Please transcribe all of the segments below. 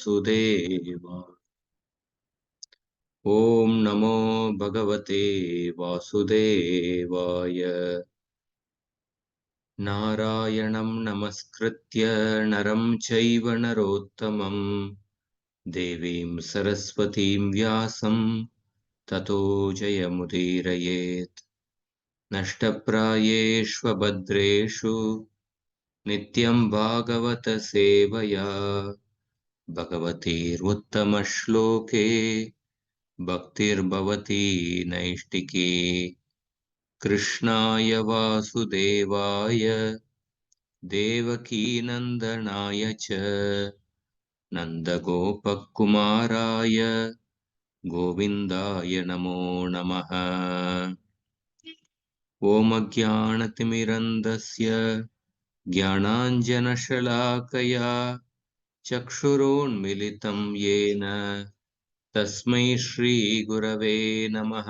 वासुदेव। ॐ नमो भगवते वासुदेवाय। नारायणं नमस्कृत्य नरं चैव नरोत्तमं देवीं सरस्वतीं व्यासं ततो जयमुदीरयेत्। नष्टप्रायेष्वभद्रेषु नित्यं भागवत सेवया भगवतीरुत्तमश्लोके भक्तिर्भवती नैष्टिकी। कृष्णाय वासुदेवाय देवकीनन्दनाय च नन्दगोपकुमाराय गोविन्दाय नमो नमः। ॐ अज्ञानतिमिरन्धस्य ज्ञानाञ्जनशलाकया चक्षुरोन्मिलितं येन तस्मै श्रीगुरवे नमः।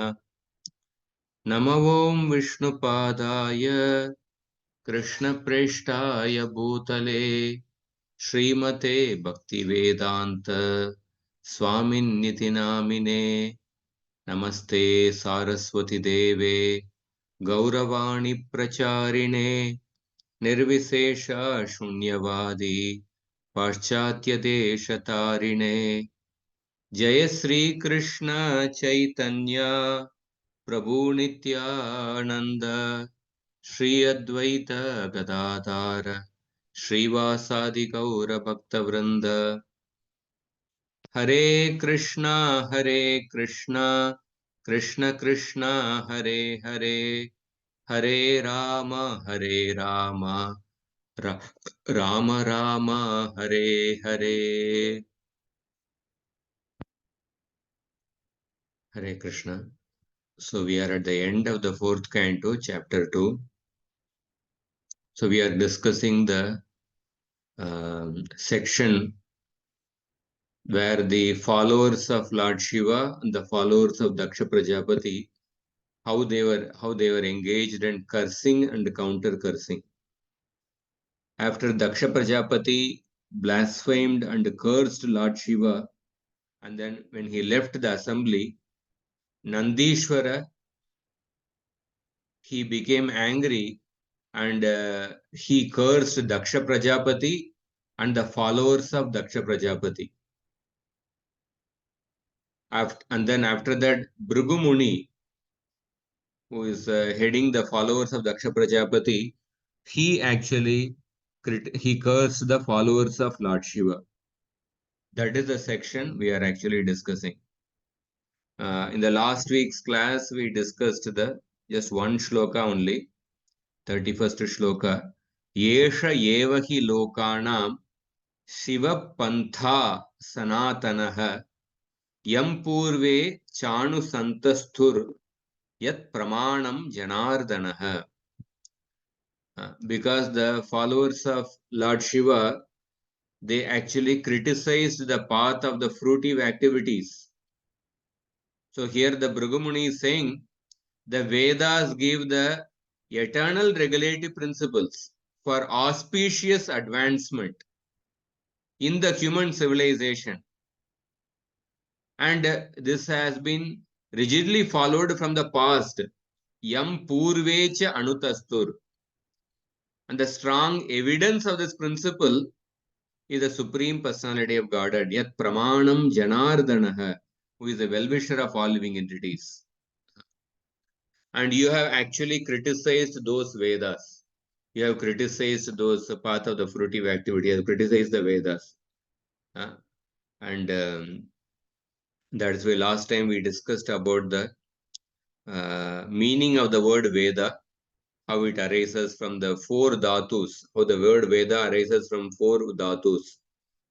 नमो ॐ विष्णुपादाय कृष्णप्रेष्ठाय भूतले श्रीमते भक्तिवेदान्त स्वामिन्निति नामिने। नमस्ते सारस्वती देवे गौरवाणी प्रचारिणे निर्विशेष शून्यवादी पाश्चात्यदेशतारिणे। जय श्री कृष्ण चैतन्य प्रभु नित्यानंद श्री अद्वैत गदाधार श्रीवासादि गौर भक्तवृंद। हरे कृष्णा कृष्ण कृष्ण हरे हरे, हरे Ram Ram Ram Hare Hare. Hare Krishna. So we are at the end of the fourth canto, chapter 2. So we are discussing the section where the followers of Lord Shiva and the followers of Daksha Prajapati, how they were engaged in cursing and counter cursing. After Daksha Prajapati blasphemed and cursed Lord Shiva, and then when he left the assembly, Nandishwara, he became angry and he cursed Daksha Prajapati and the followers of Daksha Prajapati. And then after that, Bhrigu Muni, who is heading the followers of Daksha Prajapati, he actually cursed the followers of Lord Shiva. That is the section we are actually discussing. In the last week's class, we discussed just one shloka only, 31st shloka. Yesha evahi lokanam Shiva Pantha Sanatanaha Yam Purve Chanu Santasthur Yat Pramanam Janardanaha. Because the followers of Lord Shiva, they actually criticized the path of the fruitive activities. So here the Bhrigu is saying the Vedas give the eternal regulative principles for auspicious advancement in the human civilization. And this has been rigidly followed from the past. Yam Purvecha Anutastur. And the strong evidence of this principle is the Supreme Personality of Godhead, Yat Pramanam Janardanaha, who is the well-wisher of all living entities. And you have actually criticized those Vedas. You have criticized those path of the fruitive activity. You have criticized the Vedas. And that's why last time we discussed about the meaning of the word Veda, how it arises from the four dhatus, how the word Veda arises from four dhatus.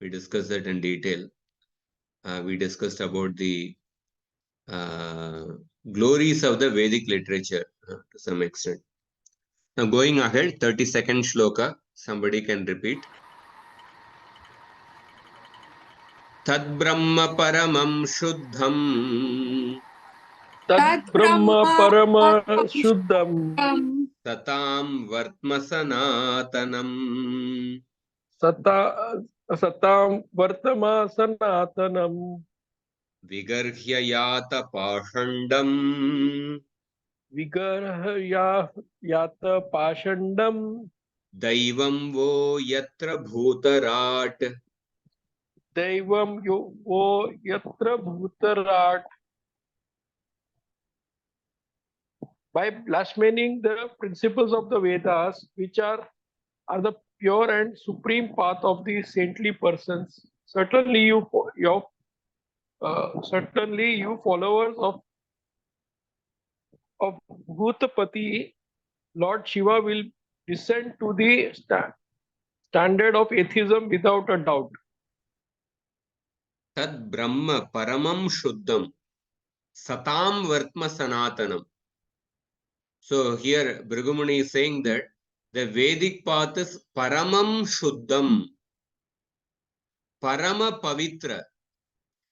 We discussed that in detail. We discussed about the glories of the Vedic literature to some extent. Now going ahead, 32nd shloka, somebody can repeat. Tad Brahma Paramam Shuddham Tad Brahma Parama Shuddham Satam Vartma Sanatanam. Asatam Vartama Sanatanam. Vigarhya yata pashandam. Vigarha Yata Pashandam. Daivam vo yatra bhutarat. Daivam Yo Yatra Bhutarat. By blaspheming the principles of the Vedas, which are the pure and supreme path of the saintly persons. Certainly you followers of Bhutapati, Lord Shiva will descend to the standard of atheism without a doubt. Tad Brahma Paramam Shuddham Satam Vartma Sanatanam. So here Bhrigumuni is saying that the Vedic path is Paramam Shuddham. Parama Pavitra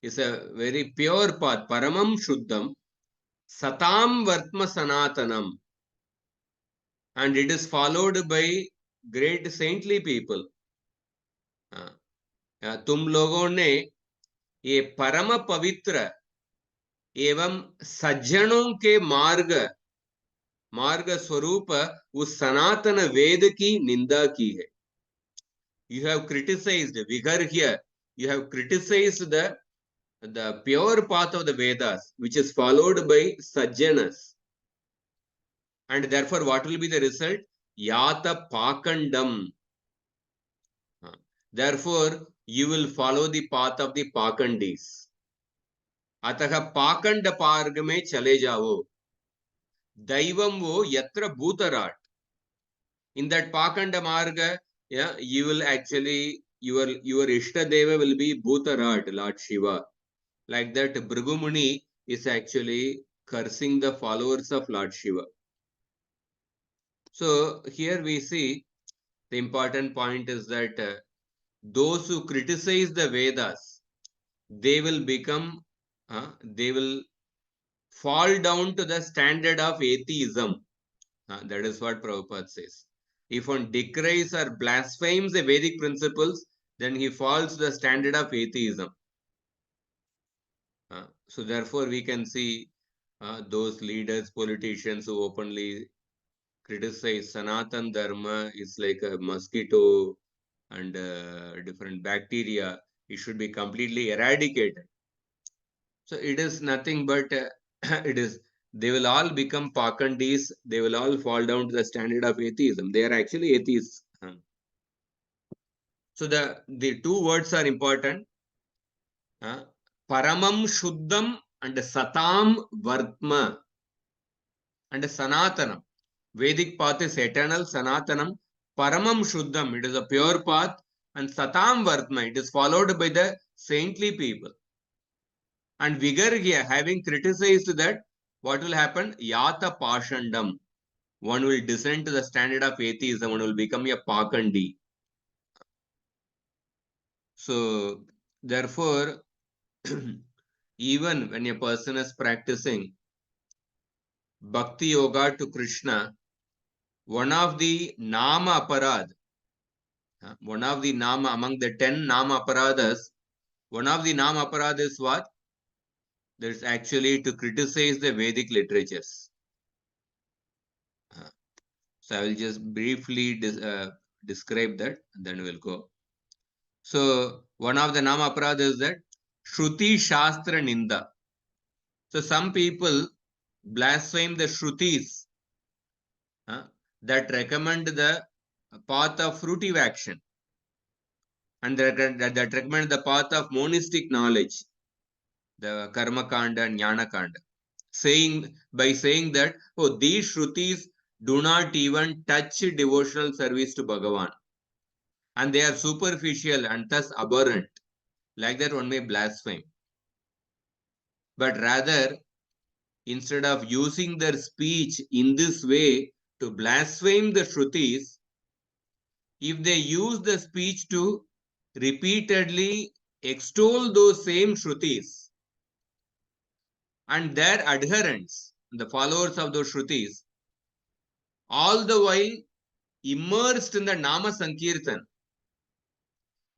is a very pure path. Paramam Shuddham Satam Vartma Sanatanam. And it is followed by great saintly people. तुम लोगों ने ये परम पवित्र एवं सज्जनों के मार्ग स्वरूप उस सनातन वेद की निंदा की है. You have criticized vigor here. You have criticized the pure path of the Vedas, which is followed by sajjanas. And therefore, what will be the result? Yata pakandam. Therefore, you will follow the path of the pakandis. अतः पाखंड मार्ग में चले जाओ. दैवम वो यत्र भूतराट. In that pakanda marga, yeah, you will actually your Ishtadeva will be Bhutarat, Lord Shiva. Like that, Bhrigumuni is actually cursing the followers of Lord Shiva. So here we see the important point is that those who criticize the Vedas, they will become, they will fall down to the standard of atheism. That is what Prabhupada says. If one decries or blasphemes the Vedic principles, then he falls to the standard of atheism. So therefore, we can see those leaders, politicians who openly criticize Sanatan Dharma is like a mosquito and different bacteria. It should be completely eradicated. So it is nothing but it is. They will all become Pakandis. They will all fall down to the standard of atheism. They are actually atheists. So the two words are important. Paramam Shuddham and Satam Vartma and Sanatanam. Vedic path is eternal, Sanatanam. Paramam Shuddham, it is a pure path. And Satam Vartma, it is followed by the saintly people. And Vigarhya, having criticized that, what will happen? Yata Pashandam. One will descend to the standard of atheism, one will become a Pakandi. So, therefore, even when a person is practicing Bhakti Yoga to Krishna, one of the Nama Aparad, one of the Nama, among the 10 Nama Aparadas, one of the Nama Aparad is what? There's actually to criticize the Vedic literatures. So I will just briefly describe that and then we'll go. So one of the Nama Aparad is that Shruti Shastra Ninda. So some people blaspheme the Shrutis that recommend the path of fruitive action and that recommend the path of monistic knowledge, the Karma Kanda and Jnana Kanda, by saying that, oh, these Shrutis do not even touch devotional service to Bhagavan and they are superficial and thus abhorrent. Like that, one may blaspheme. But rather, instead of using their speech in this way to blaspheme the Shrutis, if they use the speech to repeatedly extol those same Shrutis and their adherents, the followers of those Shrutis, all the while immersed in the Nama Sankirtan,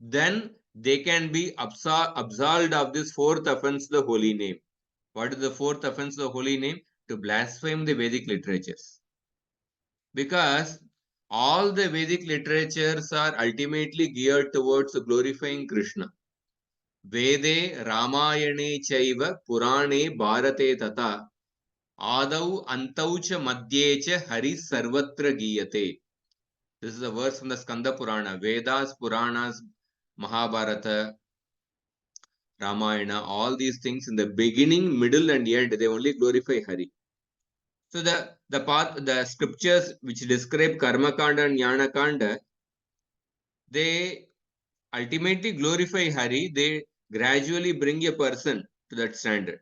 then they can be absolved of this fourth offense, the holy name. What is the fourth offense, the holy name? To blaspheme the Vedic literatures. Because all the Vedic literatures are ultimately geared towards glorifying Krishna. Vede Ramayane Chaiva Purane Bharate Tata Adau Antaucha Madhyecha Hari Sarvatra Giyate. This is a verse from the Skanda Purana. Vedas, Puranas, Mahabharata, Ramayana, all these things in the beginning, middle, and end, they only glorify Hari. So the scriptures which describe Karma Kanda and Jnana Kanda, they ultimately glorify Hari. They gradually bring a person to that standard.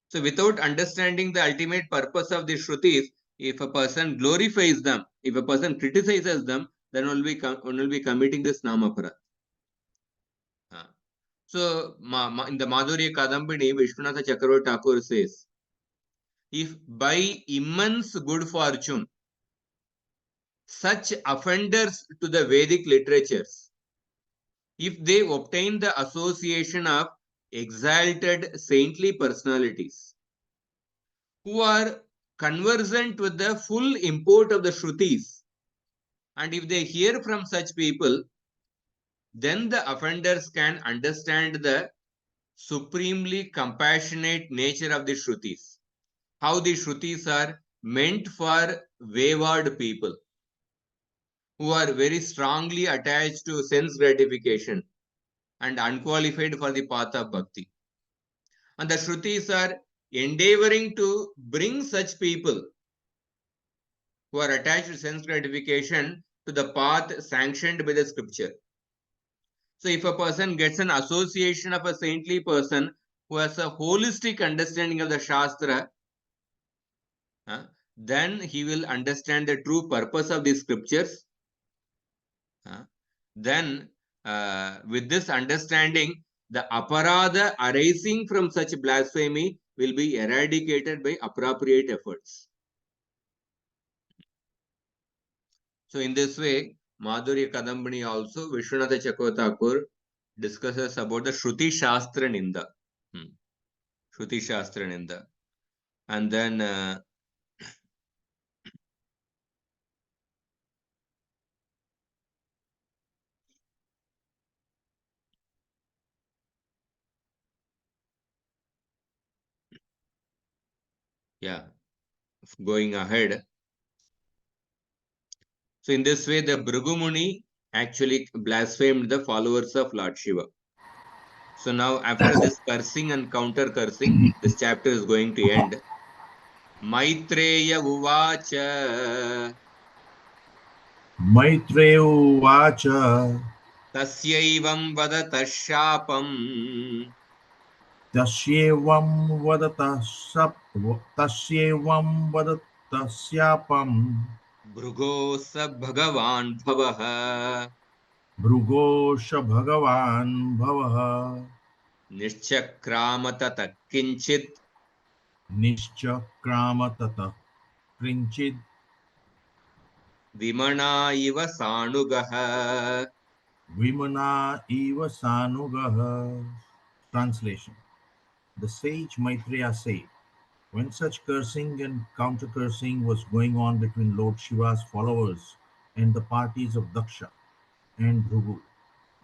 So without understanding the ultimate purpose of the Shrutis, if a person glorifies them, if a person criticizes them, then one will be committing this Namaparad. So in the Madhurya Kadambini, Vishwanatha Chakravarti Thakur says, if by immense good fortune, such offenders to the Vedic literatures, if they obtain the association of exalted saintly personalities who are conversant with the full import of the Shrutis, and if they hear from such people, then the offenders can understand the supremely compassionate nature of the Shrutis, how the Shrutis are meant for wayward people who are very strongly attached to sense gratification and unqualified for the path of bhakti. And the Shrutis are endeavoring to bring such people who are attached to sense gratification to the path sanctioned by the scripture. So if a person gets an association of a saintly person who has a holistic understanding of the Shastra, then he will understand the true purpose of the scriptures. Then with this understanding, the aparada arising from such blasphemy will be eradicated by appropriate efforts. So in this way, Madhurya Kadambini also, Vishwanatha Chakravarti Thakur discusses about the Shruti Shastra Ninda. Shruti Shastra Ninda. And then going ahead. So in this way, the Bhrigumuni actually blasphemed the followers of Lord Shiva. So now after this cursing and counter cursing, this chapter is going to end. Maitreya Uvacha Maitreya Uvacha Tasyaivam Vadata Shapam Tasyevam Vadata Syapam Bhrugosa Bhagavan Bhavaha Bhrugosha Bhagavan Bhavaha Nishchakramata Kinchit Nishchakrama Tata Krinchid Vimana Iva Sanugaha. Vimana Eva Sanugaha. Translation. The sage Maitreya said, when such cursing and counter-cursing was going on between Lord Shiva's followers and the parties of Daksha and Bhrigu,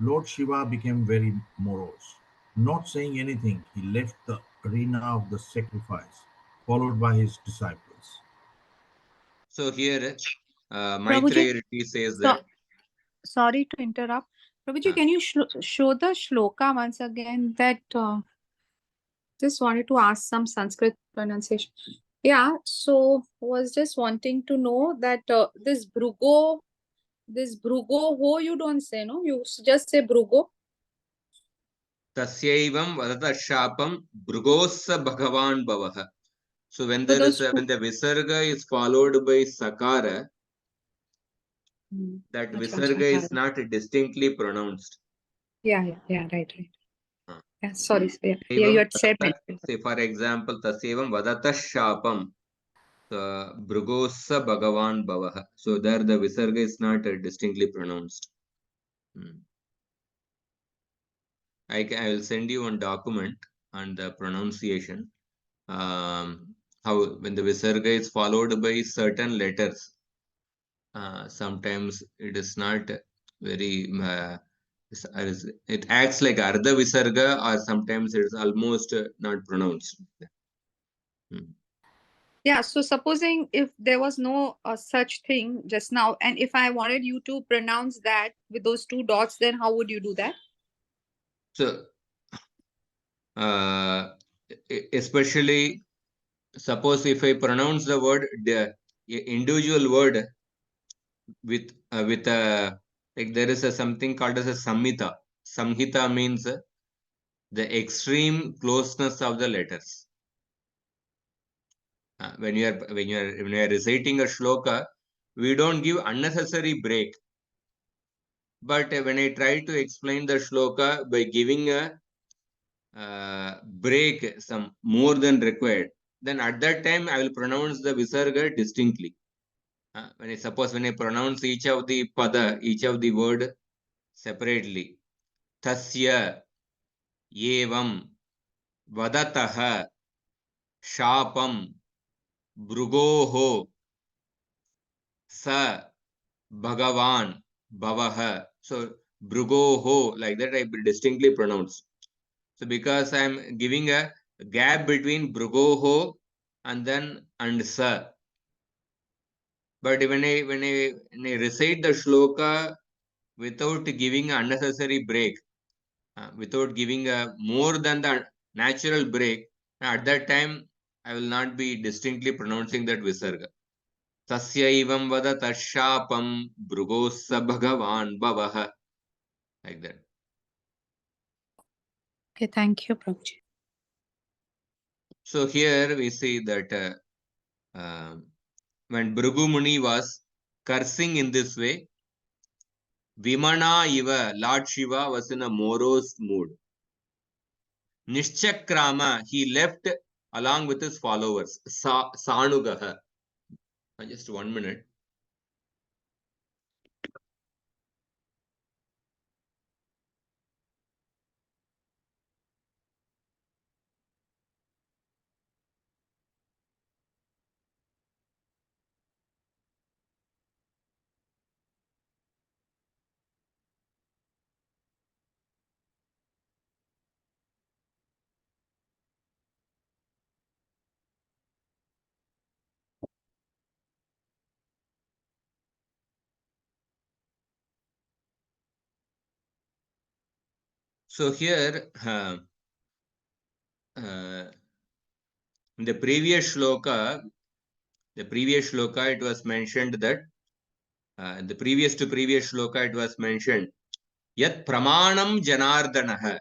Lord Shiva became very morose. Not saying anything, he left the arena of the sacrifice, followed by his disciples. So here, Prabhuji, Maitreya Rishi says so, that sorry to interrupt. Prabhuji, can you show the shloka once again? That just wanted to ask some Sanskrit pronunciation. Yeah, so was just wanting to know that this Brugo, ho you don't say, no? You just say Brugo. Tasyaivam Vadata Shapam Bhrugosa Bhagavan Bhavaha. So when So there is those when the Visarga is followed by Sakara, that Acha, Visarga acha, is not distinctly pronounced. right. Yeah, sorry. Yeah, you had said mentioned. Say for example, Tasyevam Vadata Shapam Bhrugosa Bhagavan Bhavaha. So there the Visarga is not distinctly pronounced. I will send you one document on the pronunciation. How when the Visarga is followed by certain letters, sometimes it is not very, it acts like Ardha Visarga, or sometimes it is almost not pronounced. Hmm. Yeah, so supposing if there was no such thing just now, and if I wanted you to pronounce that with those two dots, then how would you do that? So, especially suppose if I pronounce the word, the individual word with a, like there is a something called as a samhita. Samhita means the extreme closeness of the letters. When you are reciting a shloka, we don't give unnecessary break. But when I try to explain the shloka by giving a break some more than required, then at that time I will pronounce the visarga distinctly. When I pronounce each of the pada, each of the word separately, tasya, evam, vadataha, shapam, brugoho, sa, bhagavan, bhavaha. So brugoho, like that I distinctly pronounce. So because I am giving a gap between brugoho and then and sa. But when I recite the shloka without giving unnecessary break, without giving a more than the natural break, at that time I will not be distinctly pronouncing that visarga. Tasya ivam vada tashapam brugossa bhagavan bhavaha. Like that. Okay, thank you, Prabhuji. So here we see that when Bhrigu Muni was cursing in this way, Vimana Iva, Lord Shiva was in a morose mood. Nishchakrama, he left along with his followers. Sanugaha. Just 1 minute. So here, in the previous shloka, it was mentioned that the previous to previous shloka, it was mentioned Yat pramanam janardanaha.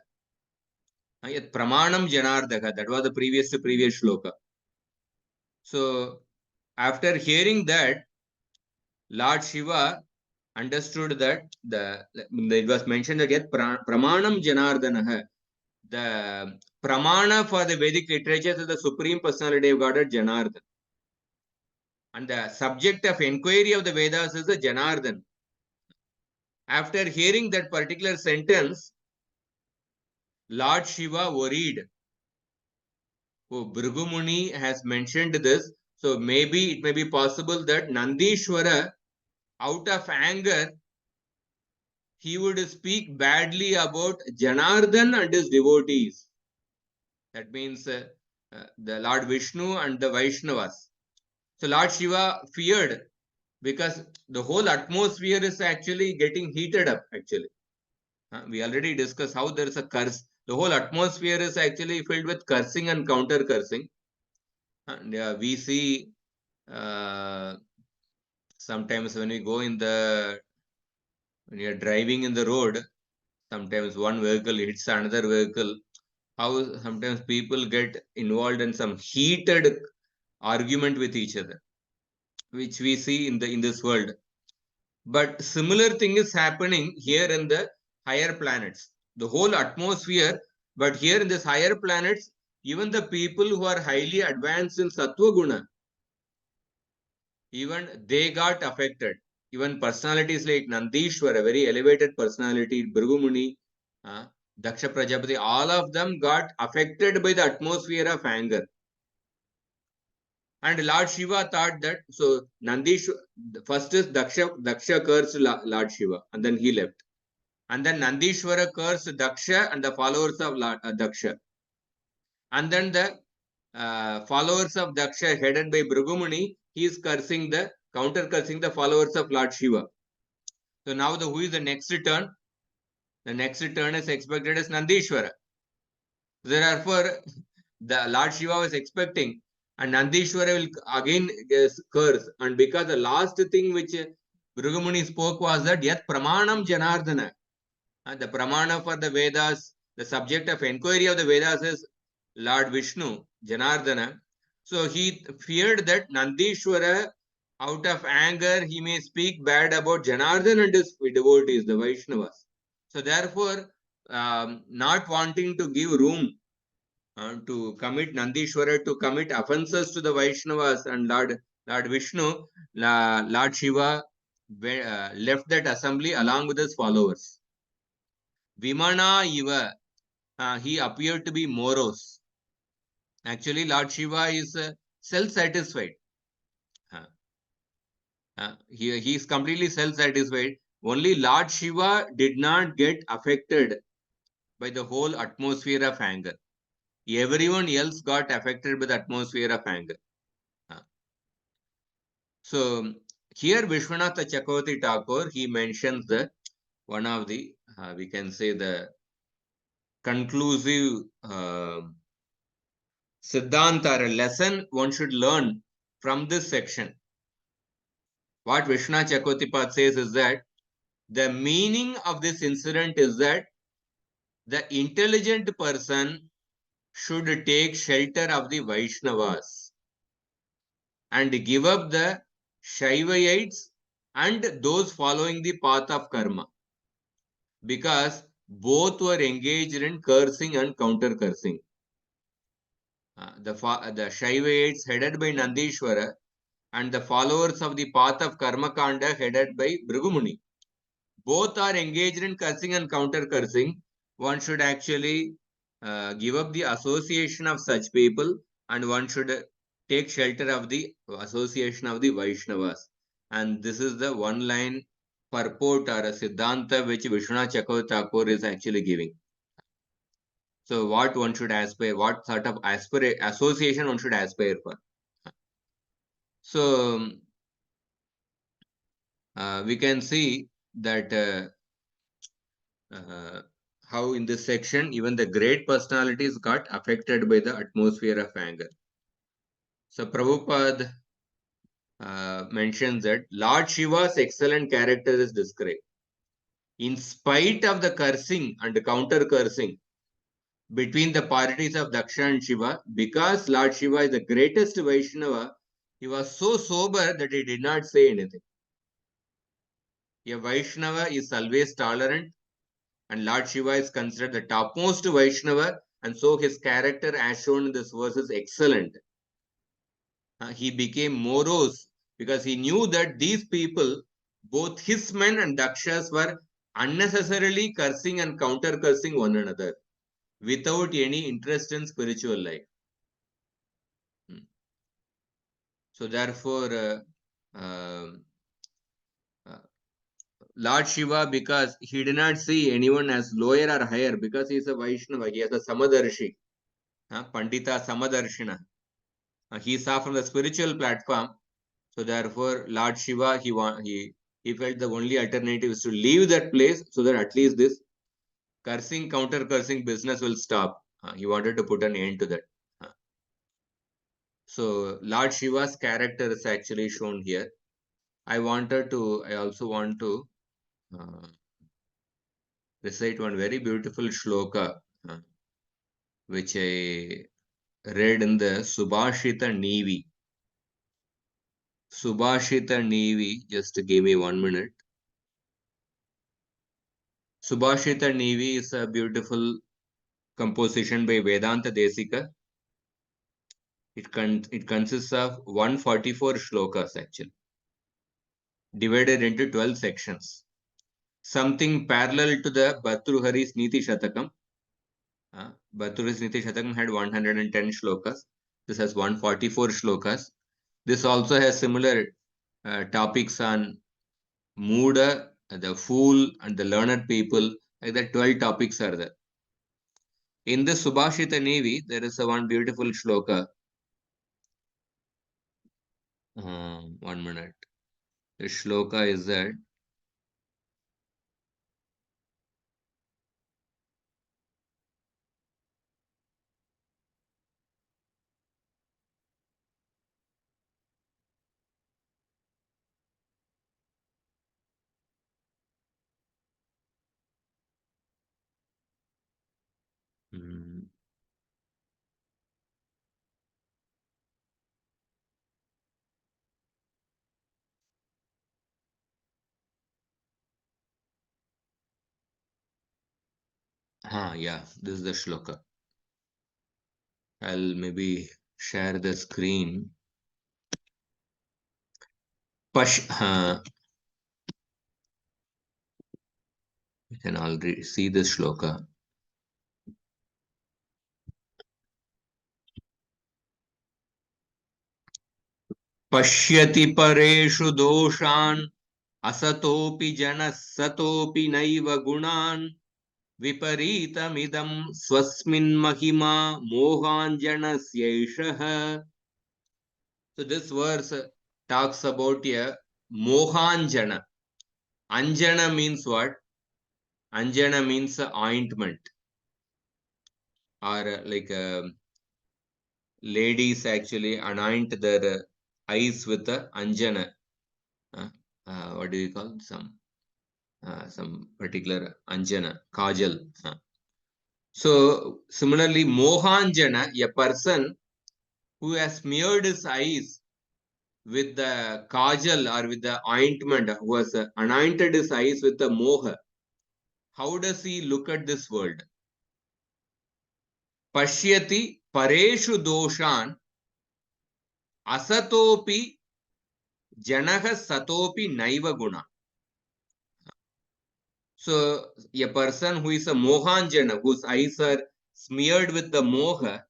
Yat pramanam janardaka. That was the previous to previous shloka. So after hearing that, Lord Shiva understood that it was mentioned that Yat pramanam janardanaha. The pramana for the Vedic literature is the Supreme Personality of Godhead, Janardhan. And the subject of inquiry of the Vedas is the Janardhan. After hearing that particular sentence, Lord Shiva worried. Oh, Bhrigu Muni has mentioned this. So maybe it may be possible that Nandishwara, out of anger, he would speak badly about Janardhan and his devotees. That means the Lord Vishnu and the Vaishnavas. So Lord Shiva feared because the whole atmosphere is actually getting heated up actually. We already discussed how there is a curse. The whole atmosphere is actually filled with cursing and counter cursing. And we see sometimes when we go when you are driving in the road, sometimes one vehicle hits another vehicle. How sometimes people get involved in some heated argument with each other, which we see in this world. But similar thing is happening here in the higher planets. The whole atmosphere, but here in this higher planets, even the people who are highly advanced in Sattva Guna, even they got affected. Even personalities like Nandishwar, a very elevated personality, Bhrigu Muni, Daksha Prajapati, all of them got affected by the atmosphere of anger. And Lord Shiva thought that, so Nandishwara, first is Daksha cursed Lord Shiva, and then he left. And then Nandishwara cursed Daksha and the followers of Daksha. And then the followers of Daksha, headed by Bhrigumuni, he is counter cursing the followers of Lord Shiva. So now who is the next turn? The next turn is expected as Nandishwara. Therefore, the Lord Shiva was expecting, and Nandishwara will again curse. And because the last thing which Bhrigumuni spoke was that Yat Pramanam Janardana. The Pramana for the Vedas, the subject of inquiry of the Vedas is Lord Vishnu, Janardana. So he feared that Nandishwara, out of anger, he may speak bad about Janardana and his devotees, the Vaishnavas. So therefore, not wanting to give room to commit Nandishwara to commit offenses to the Vaishnavas and Lord Vishnu, Lord Shiva left that assembly along with his followers. Vimana Iva, he appeared to be morose. Actually, Lord Shiva is self-satisfied. He is completely self-satisfied. Only Lord Shiva did not get affected by the whole atmosphere of anger. Everyone else got affected by the atmosphere of anger. So here Vishwanatha Chakravarti Thakur, he mentions the one of the, we can say the conclusive Siddhanta, a lesson one should learn from this section. What Vishwanath Chakravarti says is that the meaning of this incident is that the intelligent person should take shelter of the Vaishnavas and give up the Shaivaites and those following the path of karma, because both were engaged in cursing and counter cursing. The Shaivaites headed by Nandishwara and the followers of the path of karma kanda headed by Bhrigumuni. Both are engaged in cursing and counter cursing. One should actually give up the association of such people, and one should take shelter of the association of the Vaishnavas. And this is the one line purport or a Siddhanta which Vishwanath Chakravarti Thakur is actually giving. So what one should aspire, what sort of association one should aspire for. So we can see that how in this section even the great personalities got affected by the atmosphere of anger. So Prabhupada mentions that Lord Shiva's excellent character is described. In spite of the cursing and counter cursing between the parties of Daksha and Shiva, because Lord Shiva is the greatest Vaishnava, he was so sober that he did not say anything. A Vaishnava is always tolerant, and Lord Shiva is considered the topmost Vaishnava, and so his character as shown in this verse is excellent. He became morose because he knew that these people, both his men and Dakshas, were unnecessarily cursing and counter cursing one another without any interest in spiritual life. So therefore, Lord Shiva, because he did not see anyone as lower or higher, because he is a Vaishnava, he has a Samadarshi, Pandita Samadarshina. He saw from the spiritual platform. So therefore, Lord Shiva, he felt the only alternative is to leave that place so that at least this cursing, counter cursing business will stop. He wanted to put an end to that. So Lord Shiva's character is actually shown here. I also want to recite one very beautiful shloka, which I read in the Subhashita Nevi. Subhashita Nevi, just give me 1 minute. Subhashita Nevi is a beautiful composition by Vedanta Desika. It consists of 144 shlokas actually, divided into 12 sections. Something parallel to the Bhartruhari's Niti Shatakam, Bhartruhari Shatakam had 110 shlokas. This has 144 shlokas. This also has similar topics on Muda, the fool, and the learned people. Like that, 12 topics are there. In the Subhashita Nevi, there is a one beautiful shloka. 1 minute. The shloka is that yeah, this is the shloka. I'll maybe share the screen. You can already see this shloka. Pashyati pareshu doshan asatopi janah satopi naiva gunan विपरीतमिदं स्वस्मिन् महिमा mohanjanasyaishah. So this verse talks about a mohanjana. Anjana means what? Anjana means ointment, or like ladies actually anoint their eyes with the anjana. What do you call some particular anjana, kajal. So similarly, mohanjana, a person who has smeared his eyes with the kajal or with the ointment, who has anointed his eyes with the moha, how does he look at this world? Pashyati pareshu doshan asatopi janaha satopi naiva guna. So a person who is a mohanjana, whose eyes are smeared with the moha,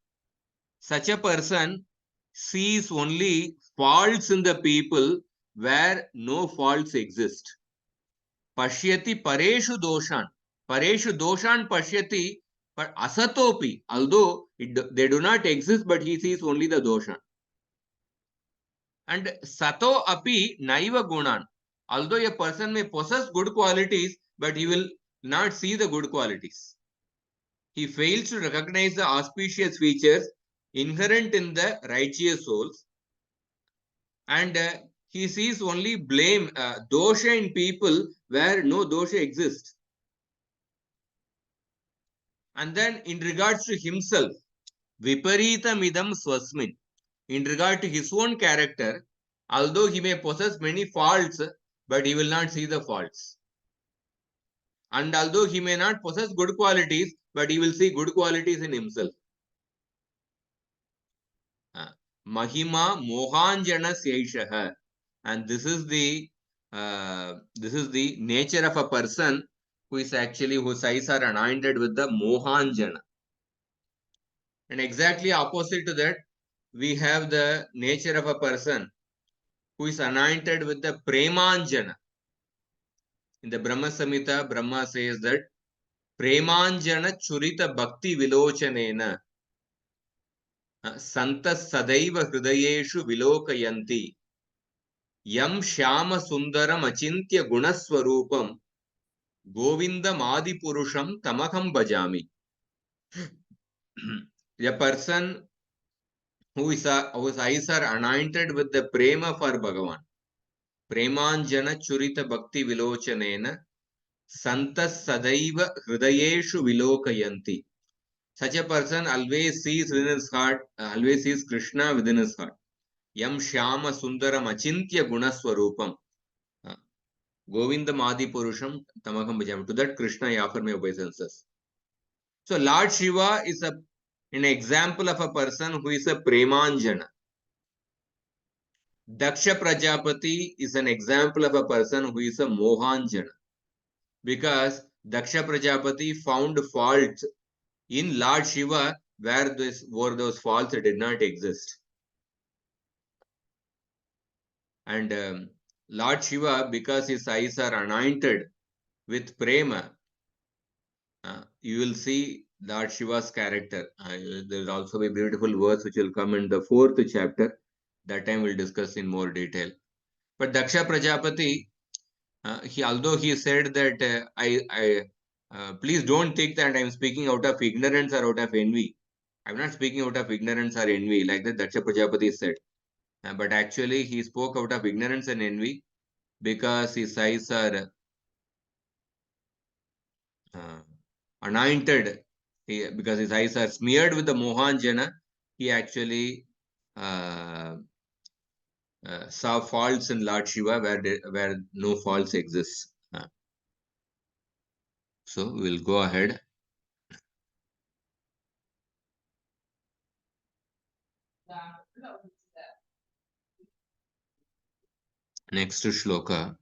such a person sees only faults in the people where no faults exist. Pashyati pareshu doshan. Pareshu doshan pashyati, but asatopi, although they do not exist, but he sees only the doshan. And sato api naiva gunan. Although a person may possess good qualities, but he will not see the good qualities. He fails to recognize the auspicious features inherent in the righteous souls, and he sees only blame, dosha in people where no dosha exists. And then in regards to himself, viparita midam swasmin, in regard to his own character, although he may possess many faults, but he will not see the faults. And although he may not possess good qualities, but he will see good qualities in himself. Mahima mohanjana seishaha. And this is the nature of a person who is actually, whose eyes are anointed with the mohanjana. And exactly opposite to that, we have the nature of a person who is anointed with the premanjana. In the Brahma Samhita, Brahma says that premanjana churita bhakti vilochanena santas sadaiva hridayeshu vilokayanti yam shyama sundaram achintya gunaswarupam govindam adipurusham tamakam bhajami. A person whose eyes are anointed with the prema for Bhagavan. Premanjana churita bhakti vilochanena santas sadaiva hridayeshu vilokayanti. Such a person always sees within his heart, always sees Krishna within his heart. Yam shyama sundaram achintya gunaswarupam. Govindam adipurusham tamakam bhajami. To that Krishna I offer my obeisances. So Lord Shiva is an example of a person who is a premanjana. Daksha Prajapati is an example of a person who is a mohanjana. Because Daksha Prajapati found fault in Lord Shiva, where those faults did not exist. And Lord Shiva, because his eyes are anointed with prema, you will see Lord Shiva's character. There will also be a beautiful verse which will come in the 4th chapter. That time we'll discuss in more detail. But Daksha Prajapati, although he said that please don't think that I'm speaking out of ignorance or out of envy. I'm not speaking out of ignorance or envy, like that Daksha Prajapati said. But actually, he spoke out of ignorance and envy because his eyes are anointed, because his eyes are smeared with the Mohanjana. He actually saw faults in Lord Shiva where no faults exist. So we'll go ahead. Next shloka.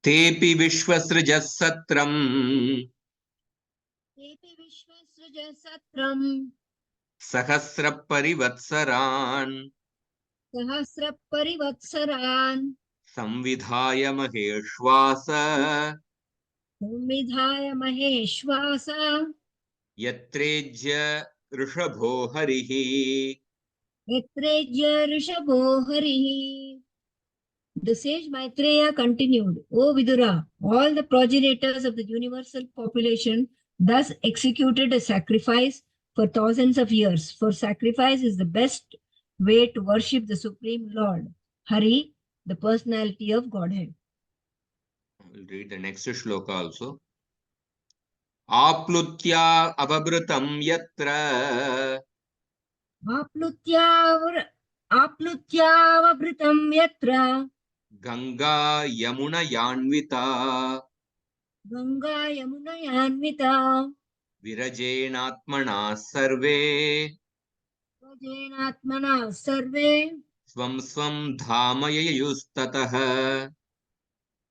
Tepi Vishwasrija Satram Sahasra Parivatsaran Samvidhaya Maheshwasa Yatrejya Rishabho Harihi. The sage Maitreya continued, O Vidura, all the progenitors of the universal population thus executed a sacrifice for thousands of years, for sacrifice is the best way to worship the Supreme Lord, Hari, the personality of Godhead. We'll read the next shloka also. Aplutya avabrutam yatra Aplutyavabhritam yatra Ganga Yamuna Yanvita Ganga Yamuna Yanvita Virajenatmana Sarve Vajenatmana Sarve Swam Swam Dhamayayustataha.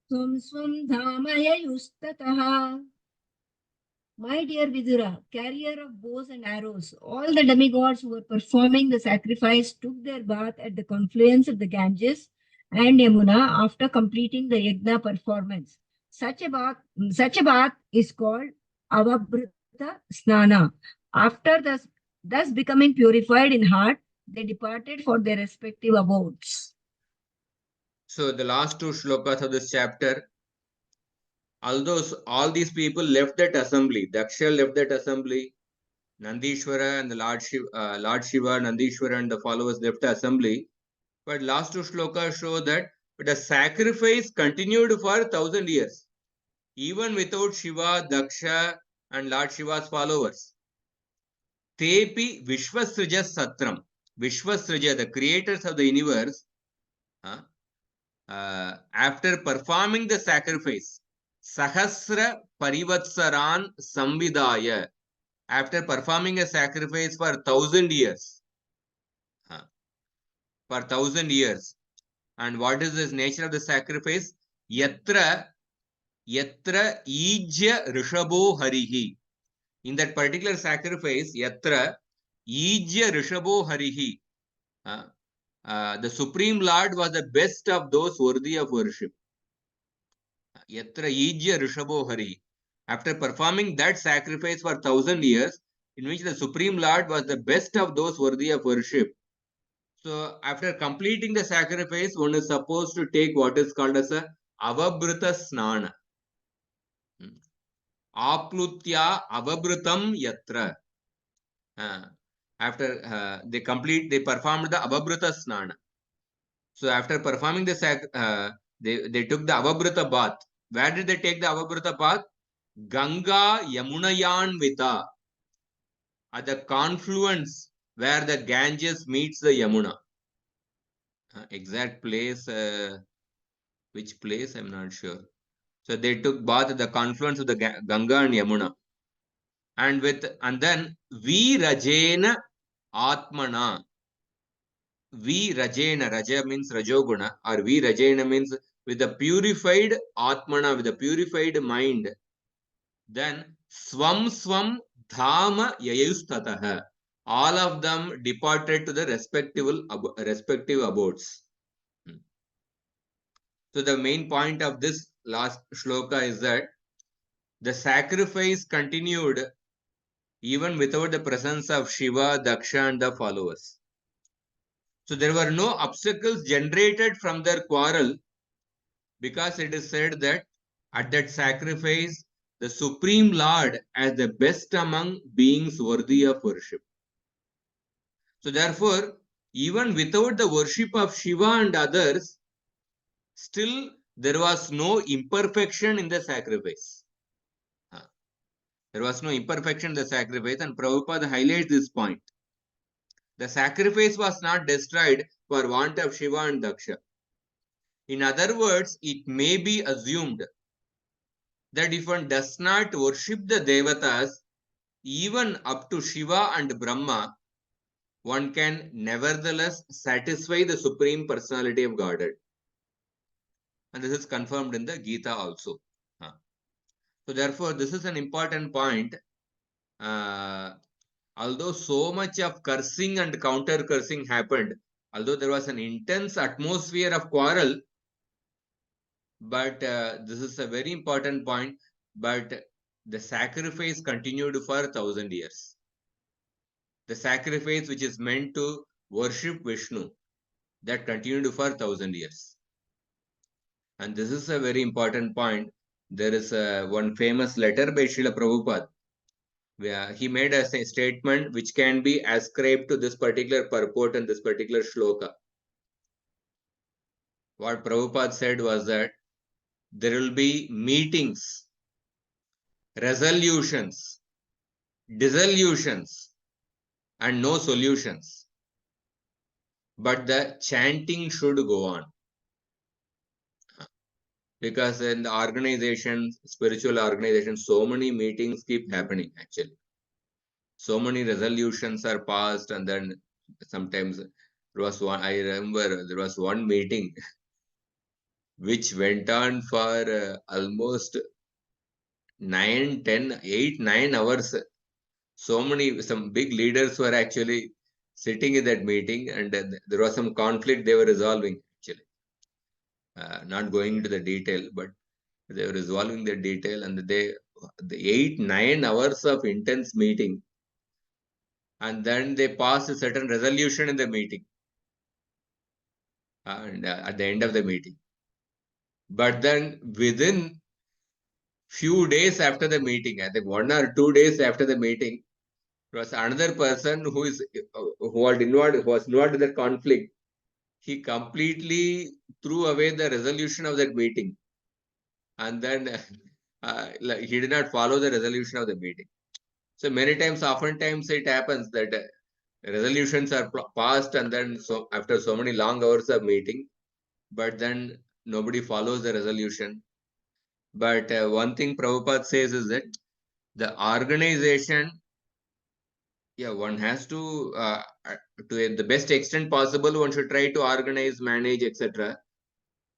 Swam Swam Dhamaya Yustataha. My dear Vidura, carrier of bows and arrows, all the demigods who were performing the sacrifice took their bath at the confluence of the Ganges and Yamuna after completing the yajna performance. Such a bath is called Avabrita Snana. After thus becoming purified in heart, they departed for their respective abodes. So the last two shlokas of this chapter, although all these people left that assembly, Daksha left that assembly, Nandishwara and the Lord Shiva, Nandishwara and the followers left the assembly, but last two shlokas show that the sacrifice continued for 1,000 years, even without Shiva, Daksha and Lord Shiva's followers. Tepi Vishwasrija Satram. Vishwasrija, the creators of the universe, after performing the sacrifice, Sahasra Parivatsaran Samvidaya, after performing a sacrifice for 1,000 years. For 1,000 years. And what is the nature of the sacrifice? Yatra Ijya Rishabho Harihi. In that particular sacrifice, Yatra Ijya Rishabho Harihi. The Supreme Lord was the best of those worthy of worship. Yatra Ijya Rishabho Hari. After performing that sacrifice for 1,000 years, in which the Supreme Lord was the best of those worthy of worship. So, after completing the sacrifice, one is supposed to take what is called as a Avabrita Snana. Aplutya Avabrutam Yatra. After they performed the Avabrita Snana. So, after performing the they took the Avabrita bath. Where did they take the Avabrita bath? Ganga Yamunayanvita, at the confluence where the Ganges meets the Yamuna. Exact place, which place, I'm not sure. So they took bath at the confluence of the Ganga and Yamuna. And then Virajena Atmana. Virajena, Raja means Rajoguna, or Virajena means with the purified Atmana, with the purified mind. Then Swam swam dhama yayustataha. All of them departed to the respective abodes. So the main point of this last shloka is that the sacrifice continued even without the presence of Shiva, Daksha and the followers. So there were no obstacles generated from their quarrel, because it is said that at that sacrifice, the Supreme Lord as the best among beings worthy of worship. So therefore, even without the worship of Shiva and others, still there was no imperfection in the sacrifice. There was no imperfection in the sacrifice, and Prabhupada highlights this point. The sacrifice was not destroyed for want of Shiva and Daksha. In other words, it may be assumed that if one does not worship the Devatas, even up to Shiva and Brahma, one can nevertheless satisfy the Supreme Personality of Godhead. And this is confirmed in the Gita also. So therefore, this is an important point. Although so much of cursing and counter cursing happened, although there was an intense atmosphere of quarrel, but this is a very important point, but the sacrifice continued for 1,000 years. The sacrifice which is meant to worship Vishnu, that continued for 1,000 years. And this is a very important point. There is one famous letter by Srila Prabhupada, where he made a statement which can be ascribed to this particular purport and this particular shloka. What Prabhupada said was that there will be meetings, resolutions, dissolutions, and no solutions. But the chanting should go on. Because in the organizations, spiritual organizations, so many meetings keep happening actually. So many resolutions are passed, and then sometimes there was one, I remember there was one meeting which went on for almost 9, 10, 8, 9 hours. Some big leaders were actually sitting in that meeting, and there was some conflict they were resolving actually. Not going into the detail, but they were resolving the detail, and the 8, 9 hours of intense meeting, and then they passed a certain resolution in the meeting, and at the end of the meeting. But then within few days after the meeting, I think 1 or 2 days after the meeting, there was another person who was involved in the conflict. He completely threw away the resolution of that meeting, and then he did not follow the resolution of the meeting. So many times, oftentimes it happens that resolutions are passed, and then after so many long hours of meeting, but then nobody follows the resolution. But one thing Prabhupada says is that the organization, one has to the best extent possible, one should try to organize, manage, etc.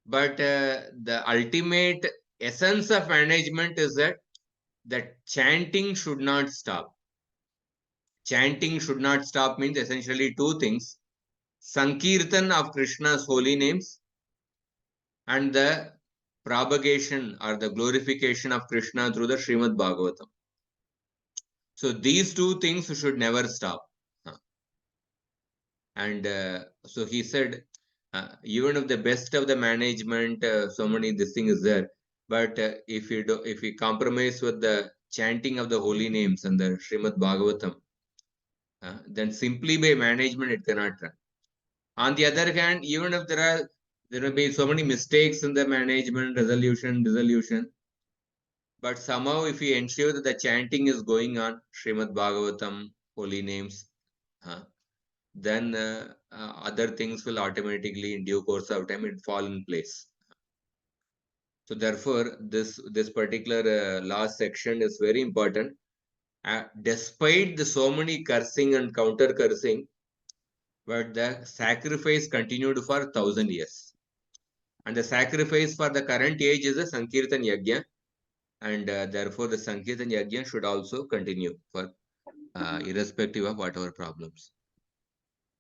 But the ultimate essence of management is that chanting should not stop. Chanting should not stop means essentially two things: Sankirtan of Krishna's holy names and the propagation or the glorification of Krishna through the Srimad Bhagavatam. So these two things should never stop. And so he said, even if the best of the management, so many this thing is there, but if we compromise with the chanting of the holy names and the Srimad Bhagavatam, then simply by management it cannot run. On the other hand, even if there will be so many mistakes in the management, resolution, dissolution, but somehow if we ensure that the chanting is going on, Srimad Bhagavatam, holy names, then other things will automatically, in due course of time, it fall in place. So therefore, this particular last section is very important. Despite the so many cursing and counter cursing, but the sacrifice continued for 1,000 years. And the sacrifice for the current age is a Sankirtan Yajna. and therefore the Sankirtan Yajna should also continue for irrespective of whatever problems.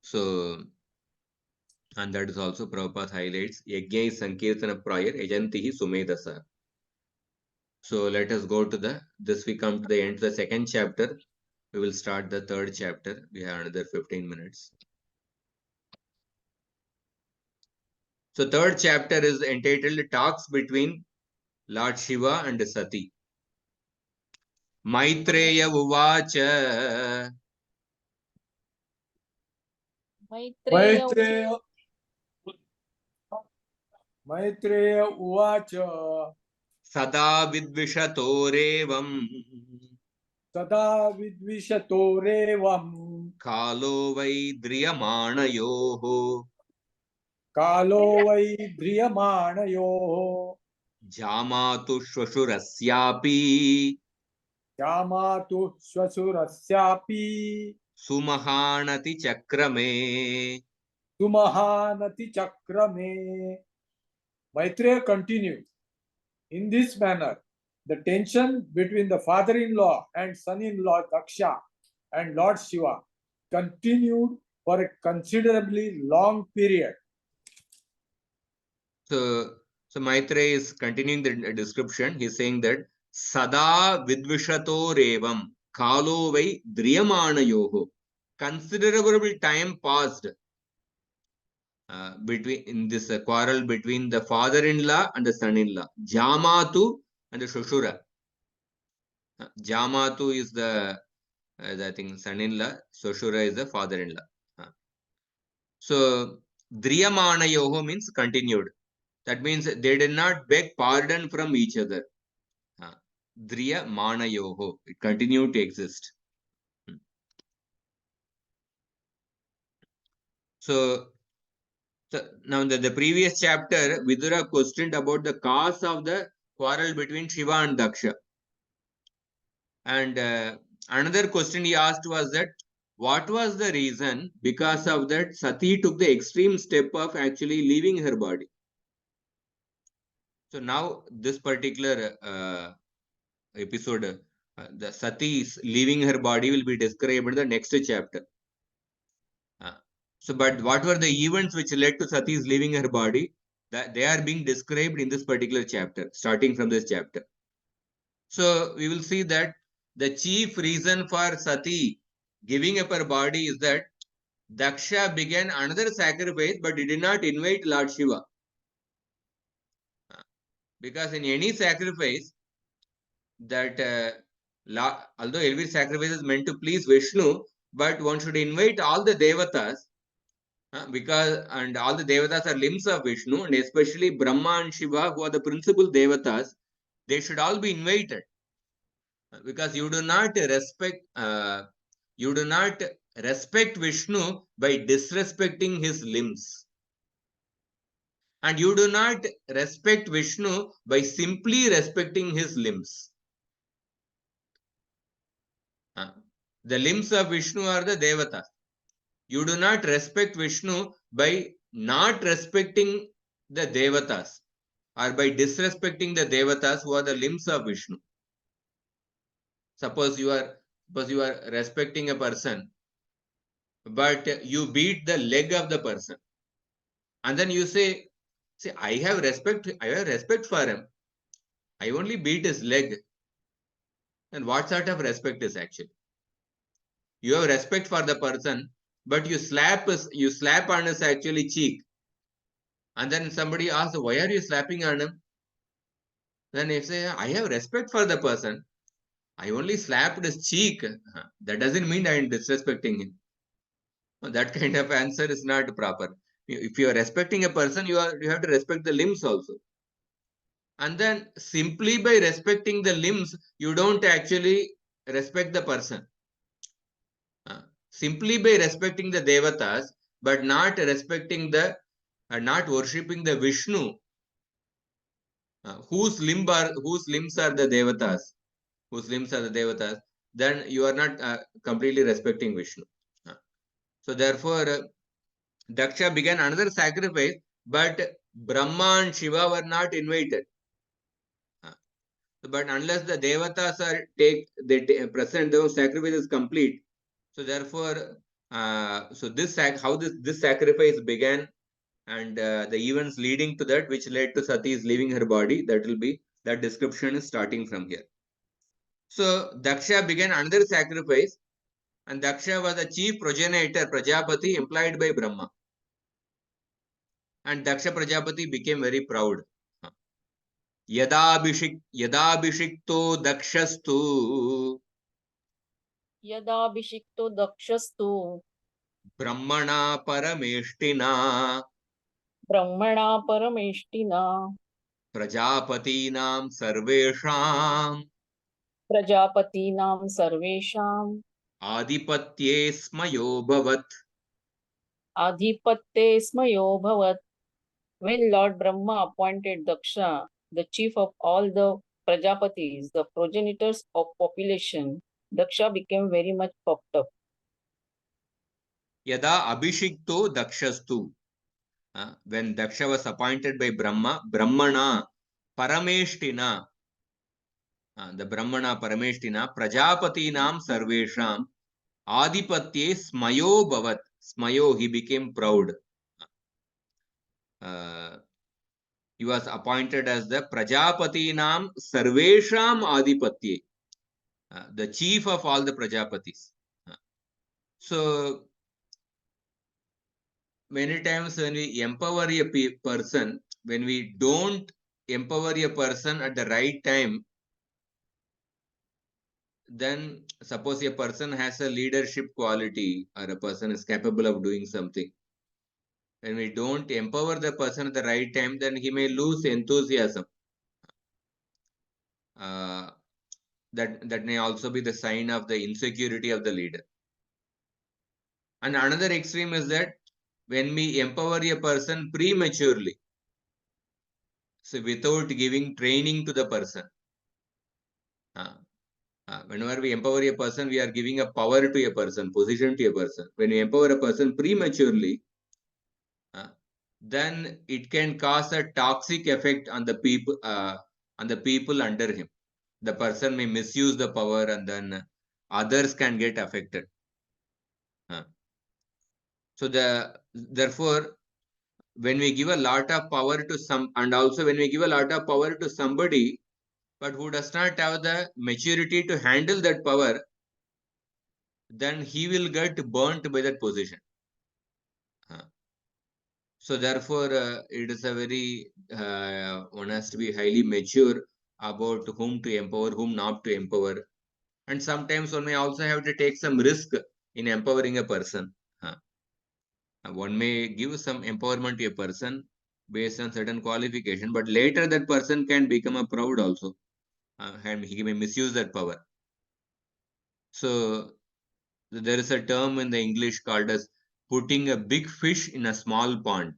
So, and that is also Prabhupada highlights Yajna is Sankirtana prior Ajantihi Sumedasa. So let us go to this we come to the end of the second chapter. We will start the third chapter. We have another 15 minutes. So third chapter is entitled Talks Between Lord Shiva and Sati. Maitreya Uvacha Maitreya उवाच Sada Vidvishatorevam सदा विद्विषतोरेवम् Kalo Vaidriyamanayoho कालो वै ध्रियमाणयोः Jamatu Shvashurasyapi श्यामातु श्वशुरस्यापि Sumahanati Chakrame. सुमहानति चक्रमे. Maitreya continued, in this manner, the tension between the father-in-law and son-in-law Daksha and Lord Shiva continued for a considerably long period. So Maitreya is continuing the description. He is saying that Sada Vidvishato Revam Kalo Vai Driyamanayoho. Considerable time passed in this quarrel between the father-in-law and the son-in-law. Jamatu and the Shoshura. Jamatu is the I think son-in-law. Shoshura is the father-in-law. So Driyamanayoho means continued. That means they did not beg pardon from each other. Driya Manayoho. It continued to exist. So now the previous chapter, Vidura questioned about the cause of the quarrel between Shiva and Daksha. And another question he asked was that what was the reason because of that Sati took the extreme step of actually leaving her body. So now this particular episode, the Sati's leaving her body will be described in the next chapter. But what were the events which led to Sati's leaving her body? That they are being described in this particular chapter, starting from this chapter. So we will see that the chief reason for Sati giving up her body is that Daksha began another sacrifice, but he did not invite Lord Shiva. Because in any sacrifice, that although every sacrifice is meant to please Vishnu, but one should invite all the devatas because and all the devatas are limbs of Vishnu, and especially Brahma and Shiva, who are the principal devatas, they should all be invited because you do not respect Vishnu by disrespecting his limbs, and you do not respect Vishnu by simply respecting his limbs. The limbs of Vishnu are the devatas. You do not respect Vishnu by not respecting the devatas or by disrespecting the devatas who are the limbs of Vishnu. Suppose you are respecting a person, but you beat the leg of the person, and then you say, I have respect for him. I only beat his leg. And what sort of respect is actually? You have respect for the person, but you slap on his actually cheek. And then somebody asks, why are you slapping on him? Then you say, I have respect for the person. I only slapped his cheek. That doesn't mean I am disrespecting him. That kind of answer is not proper. If you are respecting a person, you have to respect the limbs also. And then simply by respecting the limbs, you don't actually respect the person. Simply by respecting the devatas, but not respecting not worshipping the Vishnu, whose limbs are the devatas, then you are not completely respecting Vishnu. So therefore, Daksha began another sacrifice, but Brahma and Shiva were not invited. But unless the devatas are present, the sacrifice is complete. So therefore, so this sacrifice began, and the events leading to that, which led to Sati's leaving her body, that description is starting from here. So Daksha began another sacrifice, and Daksha was the chief progenitor, Prajapati, employed by Brahma. And Daksha Prajapati became very proud. यदाभिषिक्तो दक्षस्तु यदाभिषिक्तो दक्षस्तु ब्रह्मणा परमेष्टिना ब्रह्मणा परमेष्टिना प्रजापतीनां सर्वेषां प्रजापतीनां सर्वेषाम् आधिपत्ये स्मयोऽभवत्. आधिपत्ये स्मयोऽभवत्. When Lord Brahma appointed Daksha, the chief of all the Prajapatis, the progenitors of population, Daksha became very much puffed up. यदा अभिषिक्तो दक्षस्तु, when Daksha was appointed by Brahma, Brahmana Parameshtina, the Brahmana Parameshtina, Prajapatinam Sarvesham, Adipatye Smayo Bhavat. Smayo, he became proud. He was appointed as the Prajapatinam Sarvesham Adipatye, the chief of all the Prajapatis. So, many times when we empower a person, when we don't empower a person at the right time, then suppose a person has a leadership quality or a person is capable of doing something. When we don't empower the person at the right time, then he may lose enthusiasm. That may also be the sign of the insecurity of the leader. And another extreme is that when we empower a person prematurely, so without giving training to the person, whenever we empower a person, we are giving a power to a person, position to a person. When we empower a person prematurely, then it can cause a toxic effect on the people under him. The person may misuse the power, and then others can get affected. So therefore, when we give a lot of power to when we give a lot of power to somebody, but who does not have the maturity to handle that power, then he will get burnt by that position. So therefore, it is a very, one has to be highly mature about whom to empower, whom not to empower. And sometimes one may also have to take some risk in empowering a person. One may give some empowerment to a person based on certain qualification, but later that person can become a proud also, and he may misuse that power. So there is a term in the English called as putting a big fish in a small pond.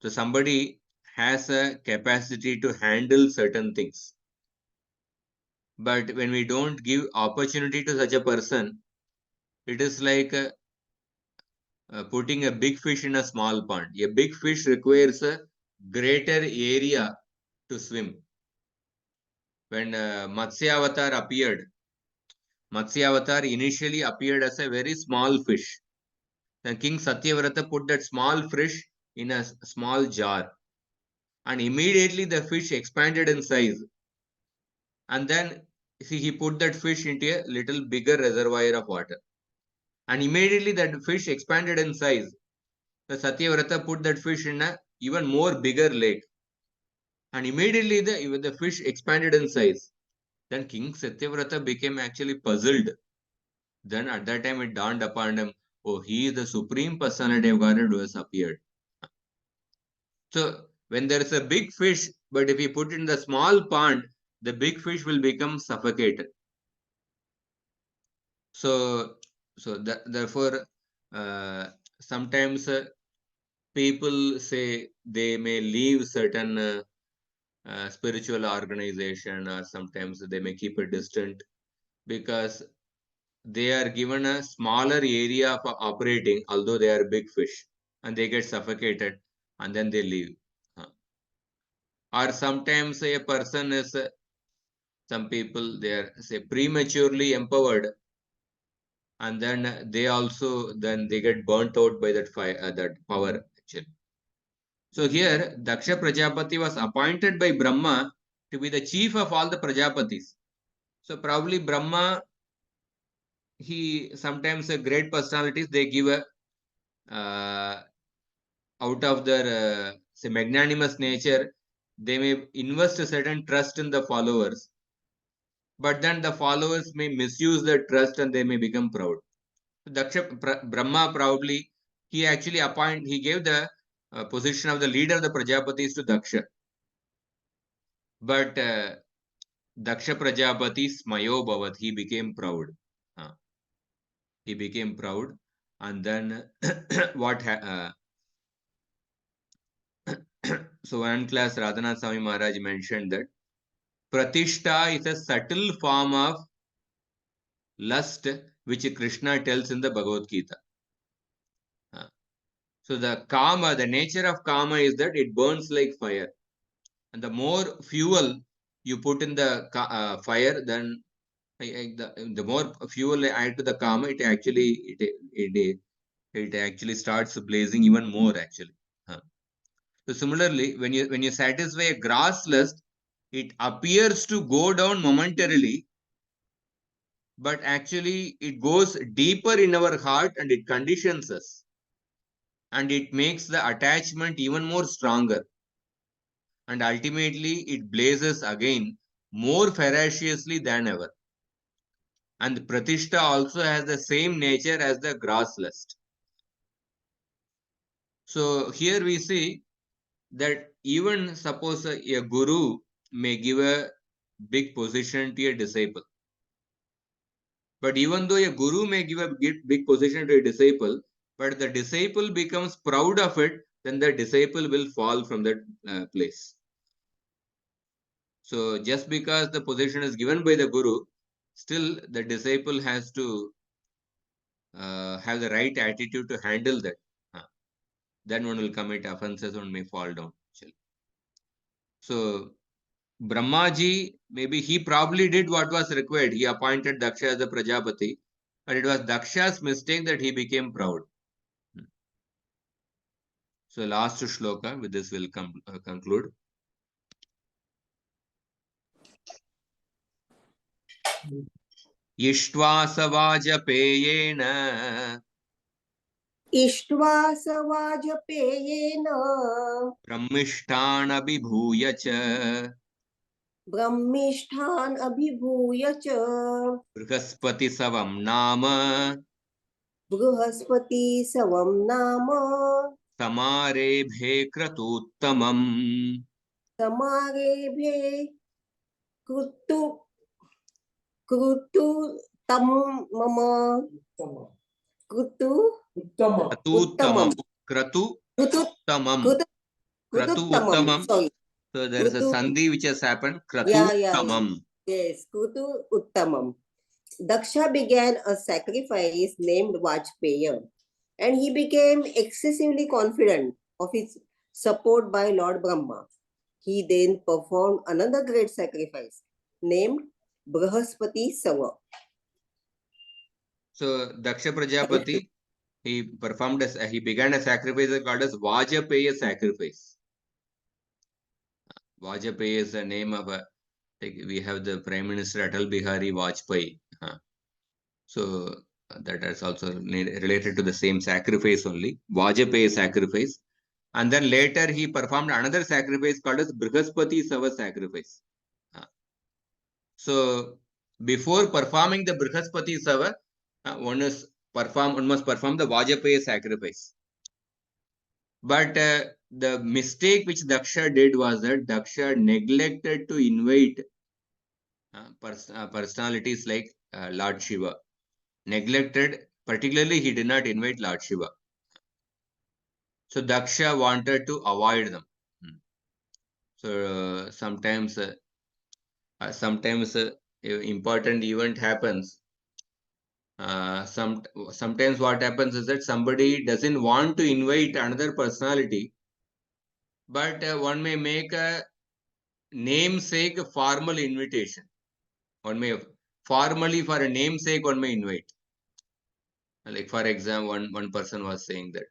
So somebody has a capacity to handle certain things, but when we don't give opportunity to such a person, it is like putting a big fish in a small pond. A big fish requires a greater area to swim. When Matsya Avatar appeared, Matsya Avatar initially appeared as a very small fish. Then King Satyavrata put that small fish in a small jar, and immediately the fish expanded in size. And then he put that fish into a little bigger reservoir of water, and immediately that fish expanded in size. The Satyavrata put that fish in a even more bigger lake, and immediately the fish expanded in size. Then King Satyavrata became actually puzzled. Then at that time it dawned upon him, oh, he is the supreme personality of Godhead who has appeared. So when there is a big fish, but if you put it in the small pond, the big fish will become suffocated. So therefore, sometimes people say they may leave certain spiritual organization, or sometimes they may keep it distant because they are given a smaller area for operating, although they are big fish, and they get suffocated and then they leave. or sometimes a person is, some people they are say prematurely empowered, and then they also then they get burnt out by that fire, that power actually. So here Daksha Prajapati was appointed by Brahma to be the chief of all the Prajapatis. So probably Brahma, he sometimes great personalities they give a out of their say magnanimous nature, they may invest a certain trust in the followers, but then the followers may misuse the trust and they may become proud. Brahma proudly, he actually he gave the position of the leader of the Prajapatis to Daksha. But Daksha Prajapati Smayo Bhavat, he became proud. He became proud, and then what so one class Radhanath Swami Maharaj mentioned that Pratishta is a subtle form of lust which Krishna tells in the Bhagavad Gita. So the karma, the nature of karma is that it burns like fire. And the more fuel you put in the fire, then the more fuel add to the karma, it actually starts blazing even more actually. So similarly, when you satisfy a grass lust, it appears to go down momentarily, but actually it goes deeper in our heart and it conditions us, and it makes the attachment even more stronger, and ultimately it blazes again more ferociously than ever. And Pratishta also has the same nature as the grass lust. So here we see that even suppose a guru may give a big position to a disciple, but even though a guru may give a big position to a disciple, but the disciple becomes proud of it, then the disciple will fall from that place. So just because the position is given by the guru, still the disciple has to have the right attitude to handle that. Then one will commit offenses, one may fall down. So Brahmaji, maybe he probably did what was required. He appointed Daksha as the Prajapati, but it was Daksha's mistake that he became proud. So last shloka, with this we'll conclude. Ishtva savajapeyena इष्ट्वा स वाजपेयेन brahmishtanabhibhuya cha ब्रह्मिष्ठान् अभिभूय च Brihaspati savam nama Brihaspati सवं नाम समारेभे क्रतुत्तमम्. समारेभे कृतु कृतु तम मम कृतु Uttama. Kratutamam. Kratu Kratutamam. कृतुत्तमम Kratutamam. sorry So there is a Kratu sandhi which has happened. yeah Kratutamam. yes Kratu उत्तमम. Daksha began a sacrifice named Vajpaya, and he became excessively confident of his support by Lord Brahma. He then performed another great sacrifice named Brihaspati Sava. So Daksha Prajapati, he began a sacrifice called as Vajapaya sacrifice. Vajapaya is the name of we have the Prime Minister Atal Bihari Vajpayee. So that is also related to the same sacrifice only, Vajapaya sacrifice. And then later he performed another sacrifice called as Brihaspati Sava sacrifice. So before performing the Brihaspati Sava, one must perform the Vajapaya sacrifice. But the mistake which Daksha did was that Daksha neglected to invite personalities like Lord Shiva. Neglected, particularly he did not invite Lord Shiva. So Daksha wanted to avoid them. So sometimes important event happens. Sometimes what happens is that somebody doesn't want to invite another personality, but one may make a namesake formal invitation. One may formally for a namesake one may invite. Like for example, one person was saying that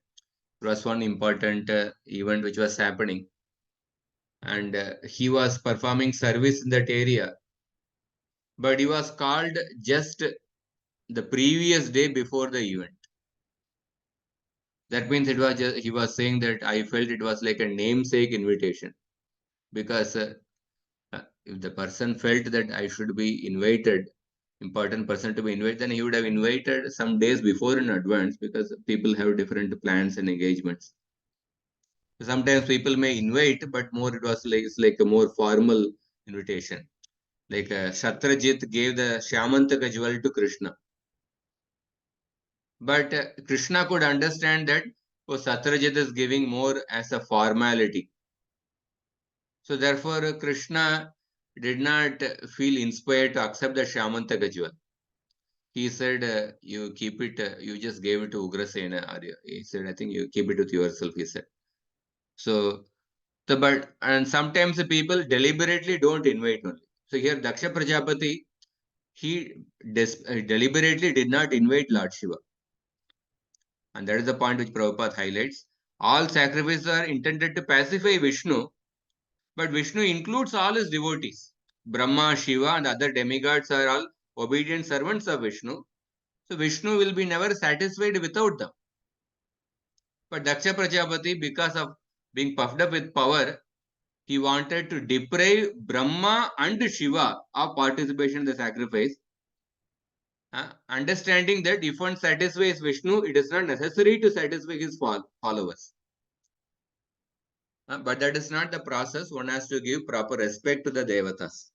there was one important event which was happening, and he was performing service in that area, but he was called just the previous day before the event. That means it was just, he was saying that I felt it was like a namesake invitation, because if the person felt that I should be invited, important person to be invited, then he would have invited some days before in advance, because people have different plans and engagements. Sometimes people may invite, but more it was like, it's like a more formal invitation. Like Shatrajit gave the Shyamantaka jewel to Krishna. But Krishna could understand that Satyajit is giving more as a formality. So therefore, Krishna did not feel inspired to accept the Shyamantaka jewel. He said, you keep it, you just gave it to Ugrasena. He said, I think you keep it with yourself, he said. So, and sometimes the people deliberately don't invite only. So here, Daksha Prajapati, he deliberately did not invite Lord Shiva. And that is the point which Prabhupada highlights. All sacrifices are intended to pacify Vishnu, but Vishnu includes all his devotees. Brahma, Shiva, and other demigods are all obedient servants of Vishnu. So Vishnu will be never satisfied without them. But Daksha Prajapati, because of being puffed up with power, he wanted to deprive Brahma and Shiva of participation in the sacrifice. Understanding that if one satisfies Vishnu, it is not necessary to satisfy his followers. But that is not the process. One has to give proper respect to the devatas.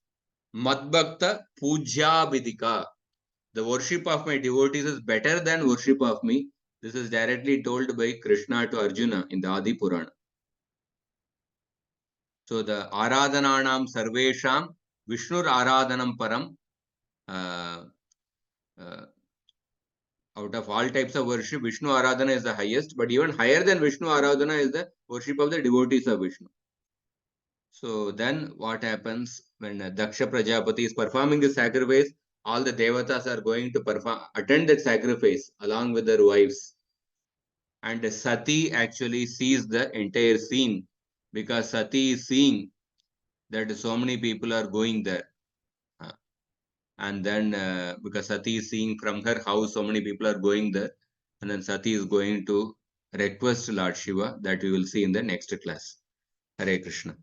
Madbhakta Pujya Vidika. The worship of my devotees is better than worship of me. This is directly told by Krishna to Arjuna in the Adi Purana. So the Aradhananam Sarvesham Vishnur Aradhanam Param. Out of all types of worship, Vishnu Aradhana is the highest, but even higher than Vishnu Aradhana is the worship of the devotees of Vishnu. So then what happens when Daksha Prajapati is performing the sacrifice? All the devatas are going to attend that sacrifice along with their wives. And Sati actually sees the entire scene, because Sati is seeing that so many people are going there. And then because Sati is seeing from her house so many people are going there, and then Sati is going to request Lord Shiva, that we will see in the next class. Hare Krishna.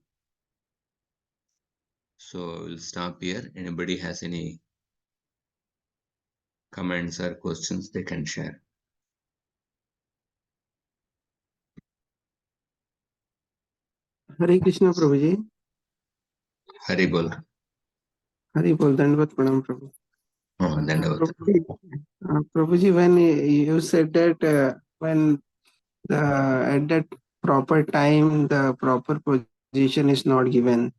So we'll stop here. Anybody has any comments or questions, they can share. Hare Krishna Prabhu ji. Hari Bol. Hari बोल. दंडवत प्रणाम प्रभु. Oh, Prabhu ji, when you said that when at that proper time the proper position is not given,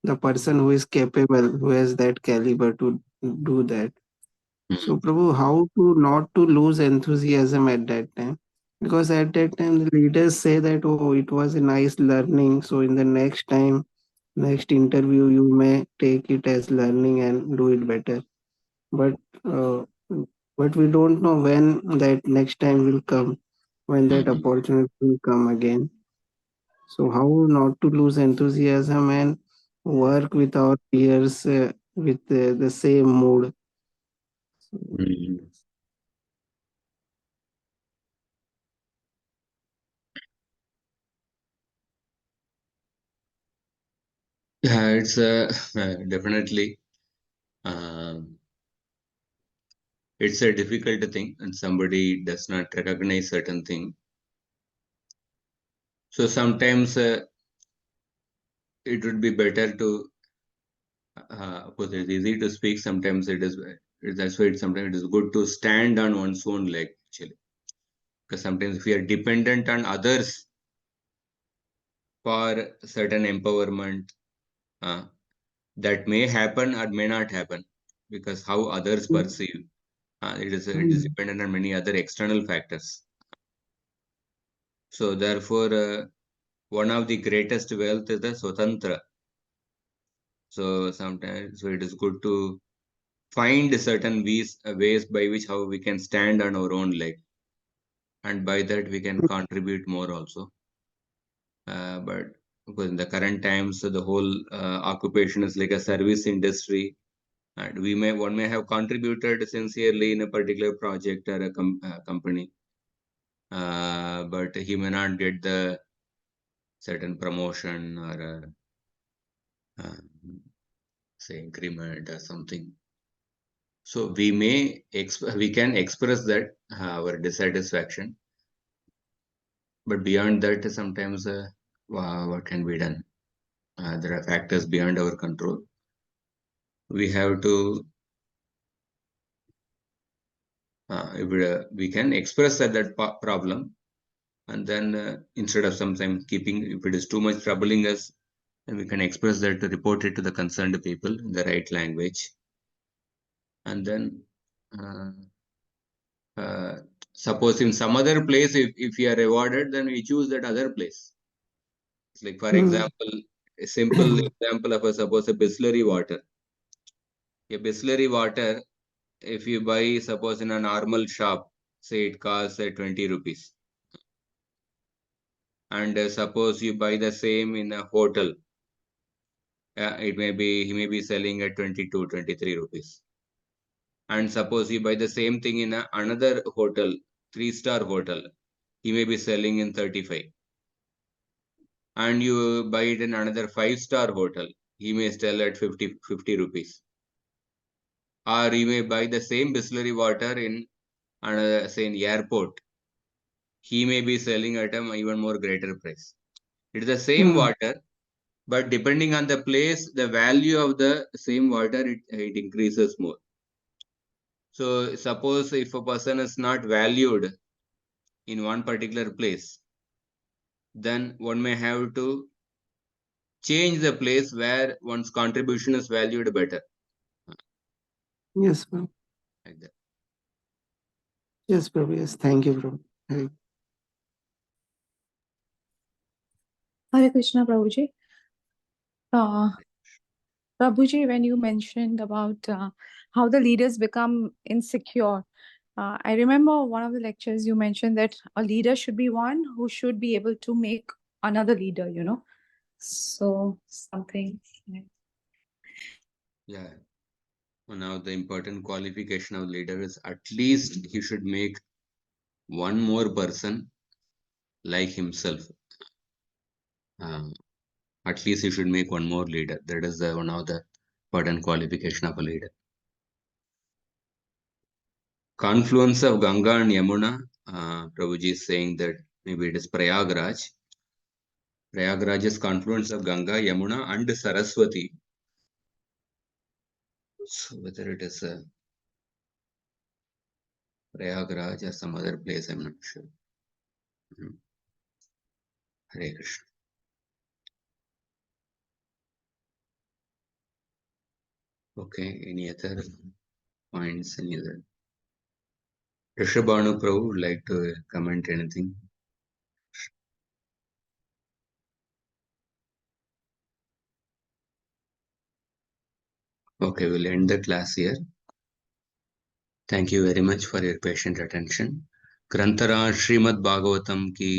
the person who is capable, who has that caliber to do that. So Prabhu, how to not to lose enthusiasm at that time? Because at that time the leaders say that, oh, it was a nice learning, so in the next time, next interview, you may take it as learning and do it better. But uh, but we don't know when that next time will come, when that opportunity will come again. So how not to lose enthusiasm and work with our peers with the same mood? Yeah, it's definitely it's a difficult thing, and somebody does not recognize certain thing. So sometimes it would be better to, of course, it's easy to speak. Sometimes that's why sometimes it is good to stand on one's own leg, actually. Because sometimes if we are dependent on others for certain empowerment, that may happen or may not happen, because how others perceive. It is dependent on many other external factors. So therefore, one of the greatest wealth is the Swatantra. So sometimes it is good to find certain ways by which how we can stand on our own leg, and by that we can contribute more also. But because in the current times, the whole occupation is like a service industry, and one may have contributed sincerely in a particular project or a company, but he may not get the certain promotion or say increment or something. So we can express that our dissatisfaction, but beyond that, sometimes what can be done? There are factors beyond our control. We have to we can express that problem, and then instead of sometimes keeping, if it is too much troubling us, then we can express that, to report it to the concerned people in the right language, and then uh, suppose in some other place, if we are rewarded, then we choose that other place. It's like, for example, a simple example of suppose a Bisleri water. A Bisleri water, if you buy, suppose in a normal shop, say it costs 20 rupees. And suppose you buy the same in a hotel, he may be selling at 22, 23 rupees. And suppose you buy the same thing in another hotel, 3-star hotel, he may be selling in 35. And you buy it in another 5-star hotel, he may sell at 50 rupees. Or you may buy the same Bisleri water in another, say in airport, he may be selling at an even more greater price. It is the same water, but depending on the place, the value of the same water, it increases more. So suppose if a person is not valued in one particular place, then one may have to change the place where one's contribution is valued better. Yes, Prabhu. Like that. Yes, Prabhu. Yes, thank you, Prabhu. Hare Krishna, Prabhuji. Prabhuji, when you mentioned about how the leaders become insecure, I remember one of the lectures you mentioned that a leader should be one who should be able to make another leader, you know. So something. Yeah. One of the important qualification of leader is at least he should make one more person like himself. At least he should make one more leader. That is one of the important qualification of a leader. Confluence of Ganga and Yamuna, Prabhuji is saying that maybe it is Prayagraj. Prayagraj's confluence of Ganga, Yamuna and Saraswati. So whether it is Prayagraj or some other place, I'm not sure. Hare Krishna. Okay, any other points? Any other? Rishabhanu Prabhu would like to comment anything? Okay, we'll end the class here. Thank you very much for your patient attention. Grantara Srimad Bhagavatam ki